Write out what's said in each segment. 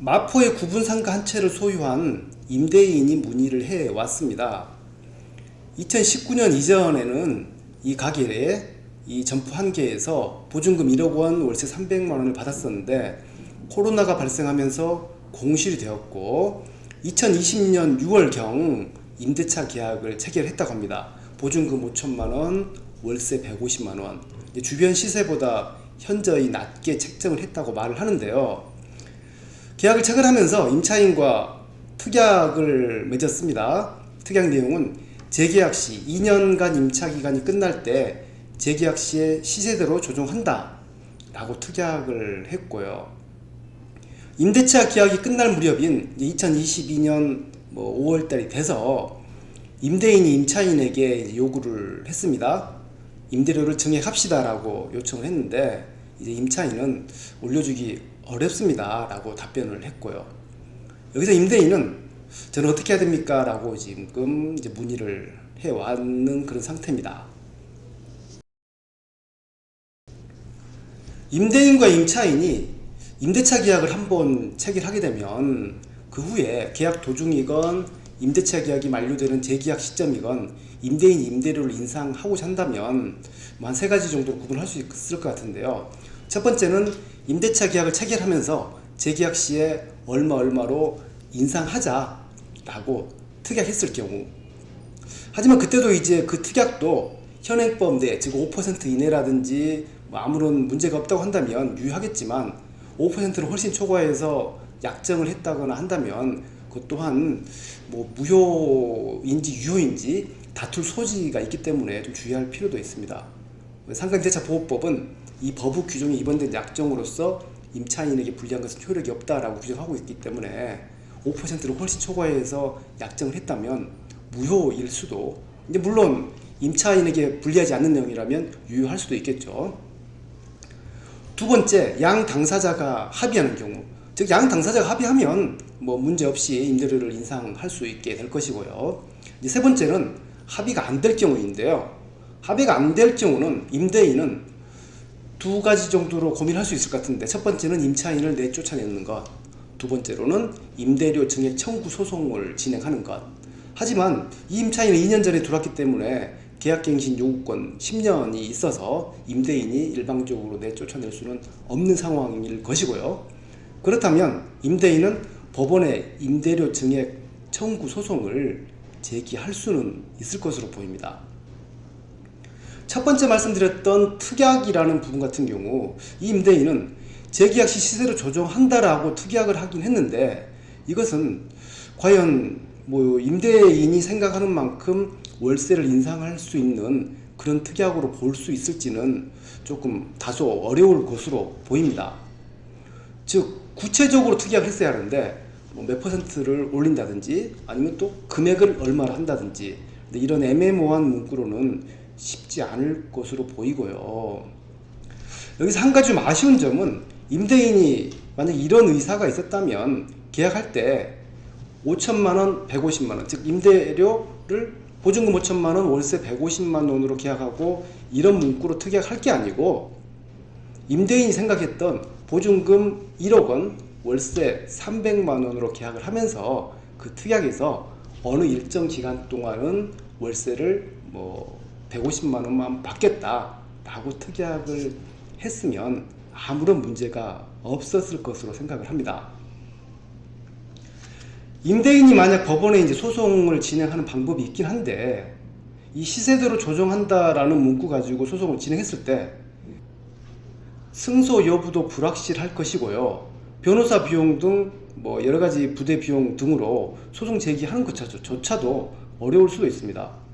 마포의 구분 상가 한 채를 소유한 임대인이 문의를 해 왔습니다. 2019년 이전에는 이 가게에 이 점포 한 개에서 보증금 1억 원, 월세 300만 원을 받았었는데 코로나가 발생하면서 공실이 되었고 2020년 6월경 임대차 계약을 체결했다고 합니다. 보증금 5천만 원, 월세 150만 원. 주변 시세보다 현저히 낮게 책정을 했다고 말을 하는데요. 계약을 체결하면서 임차인과 특약을 맺었습니다. 특약 내용은 재계약 시 2년간 임차 기간이 끝날 때 재계약 시에 시세대로 조정한다 라고 특약을 했고요. 임대차 계약이 끝날 무렵인 2022년 5월달이 돼서 임대인이 임차인에게 요구를 했습니다. 임대료를 증액합시다 라고 요청을 했는데 이제 임차인은 올려주기 어렵습니다 라고 답변을 했고요. 여기서 임대인은 저는 어떻게 해야 됩니까 라고 지금 이제 문의를 해왔는 그런 상태입니다. 임대인과 임차인이 임대차 계약을 한번 체결하게 되면 그 후에 계약 도중이건 임대차 계약이 만료되는 재계약 시점이건 임대인이 임대료를 인상하고자 한다면 한 세 가지 정도로 구분할 수 있을 것 같은데요. 첫 번째는 임대차 계약을 체결하면서 재계약 시에 얼마로 인상하자라고 특약했을 경우, 하지만 그때도 이제 그 특약도 현행법 내, 즉 5% 이내라든지 아무런 문제가 없다고 한다면 유효하겠지만 5%를 훨씬 초과해서 약정을 했다거나 한다면 그것 또한 무효인지 유효인지 다툴 소지가 있기 때문에 좀 주의할 필요도 있습니다. 상가임대차보호법은 이 법의 규정이 입원된 약정으로서 임차인에게 불리한 것은 효력이 없다라고 규정하고 있기 때문에 5%를 훨씬 초과해서 약정을 했다면 무효일 수도, 이제 물론 임차인에게 불리하지 않는 내용이라면 유효할 수도 있겠죠. 두 번째, 양 당사자가 합의하는 경우, 즉 양 당사자가 합의하면 문제없이 임대료를 인상할 수 있게 될 것이고요. 이제 세 번째는 합의가 안 될 경우인데요. 합의가 안 될 경우는 임대인은 두 가지 정도로 고민할 수 있을 것 같은데, 첫 번째는 임차인을 내쫓아내는 것, 두 번째로는 임대료 증액 청구 소송을 진행하는 것. 하지만 이 임차인은 2년 전에 들어왔기 때문에 계약갱신 요구권 10년이 있어서 임대인이 일방적으로 내쫓아낼 수는 없는 상황일 것이고요. 그렇다면 임대인은 법원에 임대료 증액 청구 소송을 제기할 수는 있을 것으로 보입니다. 첫 번째 말씀드렸던 특약이라는 부분 같은 경우, 이 임대인은 재계약 시 시세로 조정한다라고 특약을 하긴 했는데, 이것은 과연 임대인이 생각하는 만큼 월세를 인상할 수 있는 그런 특약으로 볼 수 있을지는 조금 다소 어려울 것으로 보입니다. 즉 구체적으로 특약을 했어야 하는데 몇 퍼센트를 올린다든지 아니면 또 금액을 얼마로 한다든지, 이런 애매모호한 문구로는 쉽지 않을 것으로 보이고요. 여기서 한 가지 좀 아쉬운 점은, 임대인이 만약 이런 의사가 있었다면 계약할 때 5천만원, 150만원, 즉 임대료를 보증금 5천만원, 월세 150만원으로 계약하고 이런 문구로 특약할 게 아니고, 임대인이 생각했던 보증금 1억원, 월세 300만원으로 계약을 하면서 그 특약에서 어느 일정 기간 동안은 월세를 150만원만 받겠다라고 특약을 했으면 아무런 문제가 없었을 것으로 생각을 합니다. 임대인이 만약 법원에 이제 소송을 진행하는 방법이 있긴 한데, 이 시세대로 조정한다라는 문구 가지고 소송을 진행했을 때 승소 여부도 불확실할 것이고요. 변호사 비용 등 여러 가지 부대 비용 등으로 소송 제기하는 것조차도 어려울 수도 있습니다.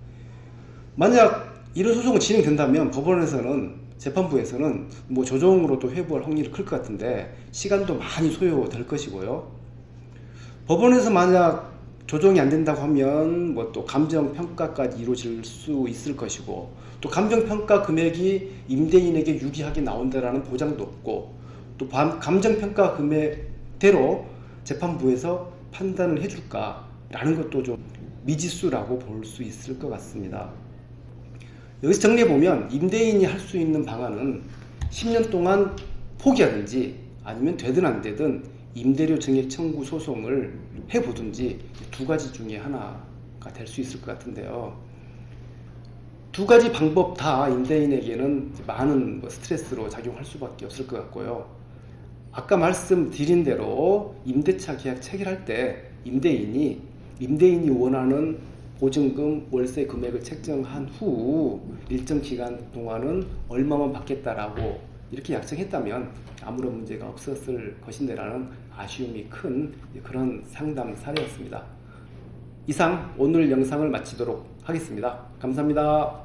만약 이런 소송이 진행된다면 법원에서는, 재판부에서는 조정으로도 회부할 확률이 클 것 같은데 시간도 많이 소요될 것이고요. 법원에서 만약 조정이 안 된다고 하면 또 감정평가까지 이루어질 수 있을 것이고, 또 감정평가 금액이 임대인에게 유리하게 나온다라는 보장도 없고, 또 감정평가 금액대로 재판부에서 판단을 해줄까라는 것도 좀 미지수라고 볼 수 있을 것 같습니다. 여기서 정리해보면 임대인이 할 수 있는 방안은 10년 동안 포기하든지 아니면 되든 안 되든 임대료 증액 청구 소송을 해보든지 두 가지 중에 하나가 될 수 있을 것 같은데요. 두 가지 방법 다 임대인에게는 많은 스트레스로 작용할 수밖에 없을 것 같고요. 아까 말씀드린 대로 임대차 계약 체결할 때 임대인이 원하는 보증금, 월세 금액을 책정한 후 일정 기간 동안은 얼마만 받겠다라고 이렇게 약정했다면 아무런 문제가 없었을 것인데라는 아쉬움이 큰 그런 상담 사례였습니다. 이상 오늘 영상을 마치도록 하겠습니다. 감사합니다.